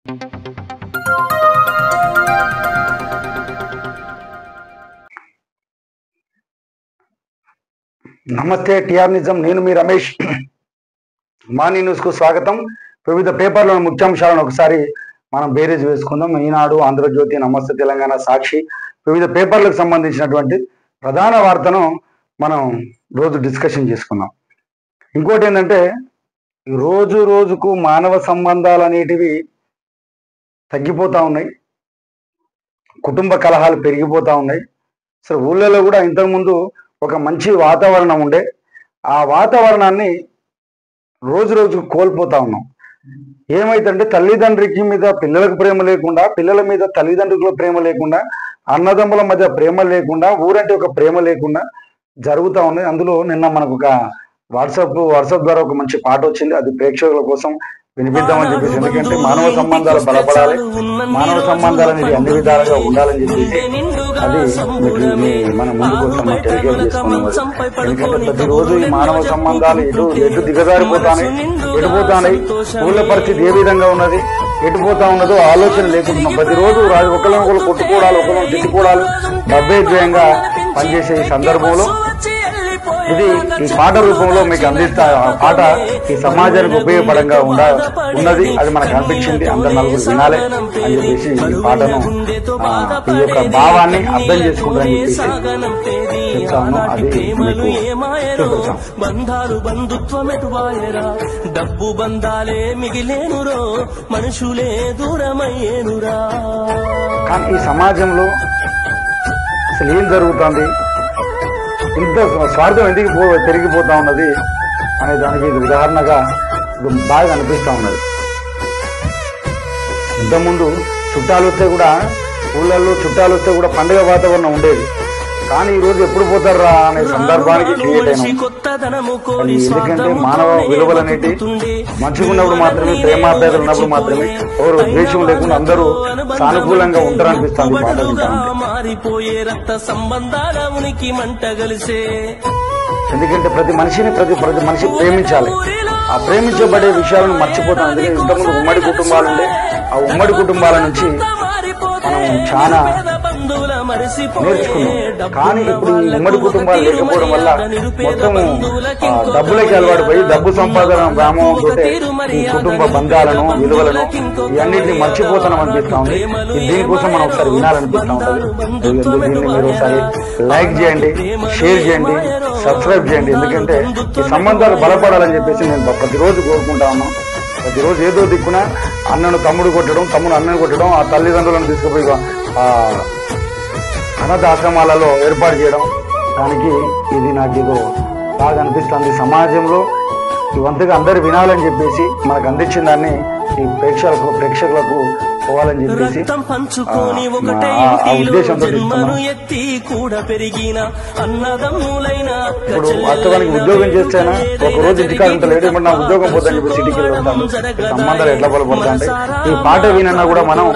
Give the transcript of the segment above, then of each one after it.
నమస్తే టిఆర్ నిజం. నేను మీ రమేష్. మార్నింగ్ న్యూస్ కు స్వాగతం. వివిధ పేపర్లోని ముఖ్యాంశాలను ఒకసారి మనం బేరీజ్ వేసుకుందాం. ఈనాడు, ఆంధ్రజ్యోతి, నమస్తే తెలంగాణ, సాక్షి వివిధ పేపర్లకు సంబంధించినటువంటి ప్రధాన వార్తను మనం రోజు డిస్కషన్ చేసుకుందాం. ఇంకోటి ఏంటంటే, రోజు రోజుకు మానవ సంబంధాలు అనేటివి తగ్గిపోతూ ఉన్నాయి, కుటుంబ కలహాలు పెరిగిపోతూ ఉన్నాయి. అసలు ఊళ్ళలో కూడా ఇంతకుముందు ఒక మంచి వాతావరణం ఉండే, ఆ వాతావరణాన్ని రోజు రోజుకు కోల్పోతా ఉన్నాం. ఏమైతుందంటే, తల్లిదండ్రికి మీద పిల్లలకు ప్రేమ లేకుండా, పిల్లల మీద తల్లిదండ్రుల ప్రేమ లేకుండా, అన్నదమ్ముల మధ్య ప్రేమ లేకుండా, ఊరంటే ఒక ప్రేమ లేకుండా జరుగుతూ ఉంది. అందులో నిన్న మనకు ఒక వాట్సాప్ ద్వారా ఒక మంచి పాట వచ్చింది. అది ప్రేక్షకుల కోసం వినిపిద్దామని చెప్పేసి. ఎందుకంటే మానవ సంబంధాలు బలపడాలి, మానవ సంబంధాలు అనేది అన్ని విధాలుగా ఉండాలని చెప్పేసి అది మన ముందుకు వస్తాం టెలిగ్రామ్ చేసుకున్నాం. ఎందుకంటే ప్రతిరోజు ఈ మానవ సంబంధాలు ఎటు దిగజారిపోతాయి, ఎటుపోతాయి, ఊళ్ళ పరిస్థితి ఏ విధంగా ఉన్నది, ఎటుపోతా ఉన్నదో ఆలోచన లేకుంటున్నాం. ప్రతిరోజు ఒకరినొకరు కొట్టుకోవడాలు, ఒకరిని తిట్టుకోవడాలు డబ్బేద్వయంగా పనిచేసే ఈ సందర్భంలో ఇది ఈ పాట రూపంలో మీకు అందిస్తా. ఆ పాట ఈ సమాజానికి ఉపయోగపడంగా ఉన్నది. అది మనకు అనిపించింది. అందరు నలుగురు వినాలి అని చెప్పేసి ఈ పాటను ఈ యొక్క భావాన్ని అర్థం చేసుకుంటారని చెప్పేసి చెప్తాను. అది బంధాలు బంధుత్వమెటువాయరా, డబ్బు బంధాలే మిగిలేనురో, మనుషులే దూరమయ్యేనురా. కానీ ఈ సమాజంలో అసలు ఏం జరుగుతుంది, ఇంత స్వార్థం ఎందుకు పెరిగిపోతా ఉన్నది అనే దానికి ఇది ఉదాహరణగా బాగా అనిపిస్తూ ఉన్నది. ఇంతకుముందు చుట్టాలు వస్తే కూడా, ఊళ్ళల్లో చుట్టాలు వస్తే కూడా పండుగ వాతావరణం ఉండేది. కానీ ఈ రోజు ఎప్పుడు పోతారా అనే సందర్భానికి క్రియేట్ అయినాం. ఎందుకంటే మానవ విలువలు అనేవి మంచిగా ఉన్నప్పుడు మాత్రమే, ప్రేమాభేదాలు ఉన్నప్పుడు మాత్రమే, ఎవరు ద్వేషం లేకుండా అందరూ సానుకూలంగా ఉంటారనిపిస్తుంది పాట వింటే. ఎందుకంటే ప్రతి మనిషిని ప్రతి మనిషి ప్రేమించాలి. ఆ ప్రేమించబడే విషయాలను మర్చిపోతాం. ఎందుకంటే ఇంతకుముందు ఉమ్మడి కుటుంబాలు ఉండే, ఆ ఉమ్మడి కుటుంబాల నుంచి మనం చాలా నేర్చుకున్నాం. కానీ ఇప్పుడు ఈ ఉమ్మడి కుటుంబాలు లేకపోవడం వల్ల మొత్తం డబ్బులకి అలవాటు పోయి, డబ్బు సంపాదన వ్యామోహంతో ఈ కుటుంబ బంధాలను, విలువలను ఇవన్నింటినీ మర్చిపోతాం అనిపిస్తా ఉంది. దీనికోసం మనం ఒకసారి వినాలనిపిస్తా ఉంటుంది. దీన్ని మీరు ఒకసారి లైక్ చేయండి, షేర్ చేయండి, సబ్స్క్రైబ్ చేయండి. ఎందుకంటే ఈ సంబంధాలు బలపడాలని చెప్పేసి నేను ప్రతిరోజు కోరుకుంటా ఉన్నాను. ప్రతిరోజు ఏదో దిక్కున అన్నను తమ్ముడు కొట్టడం, తమ్ముడు అన్నను కొట్టడం, ఆ తల్లిదండ్రులను తీసుకుపోయి అనాథ ఆశ్రమాలలో ఏర్పాటు చేయడం, దానికి ఇది నాకు ఏదో బాగా అనిపిస్తుంది. సమాజంలో ఇవంతగా అందరు వినాలని చెప్పేసి మనకు అందించిన దాన్ని ఈ ప్రేక్షకులకు పోవాలని చెప్పేసి ఆ ఉద్దేశంతో ఇప్పుడు వాస్తవానికి ఉద్యోగం చేస్తేనా ఒక రోజు ఇంటికాడ ఉంటలేదు, ఇప్పుడు నా ఉద్యోగం పోతాను చెప్పి సిటీకి వెళ్తాను. సంబంధాలు ఎట్లా బలపడతాయి. ఈ పాట వినన్నా కూడా మనం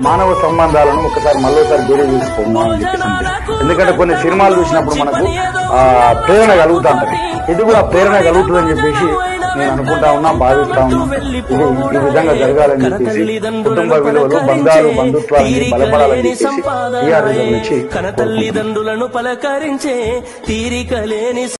మానవ సంబంధాలను ఒకసారి మళ్ళీసారి బేరీ చేసుకోవాలి అని చెప్పేసి. ఎందుకంటే కొన్ని సినిమాలు చూసినప్పుడు మనకు ప్రేరణ కలుగుతూ ఉంటుంది. ఇది కూడా ప్రేరణ కలుగుతుందని చెప్పేసి నేను అనుకుంటా ఉన్నా, భావిస్తా ఉన్నా. ఈ విధంగా జరగాలని చెప్పేసి కుటుంబ విలువలు, బంధాలు, బంధుత్వాలు బలపడాలని చెప్పేసి టీఆర్ నుంచి తల్లిదండ్రులను పలకరించే తీరిక లేని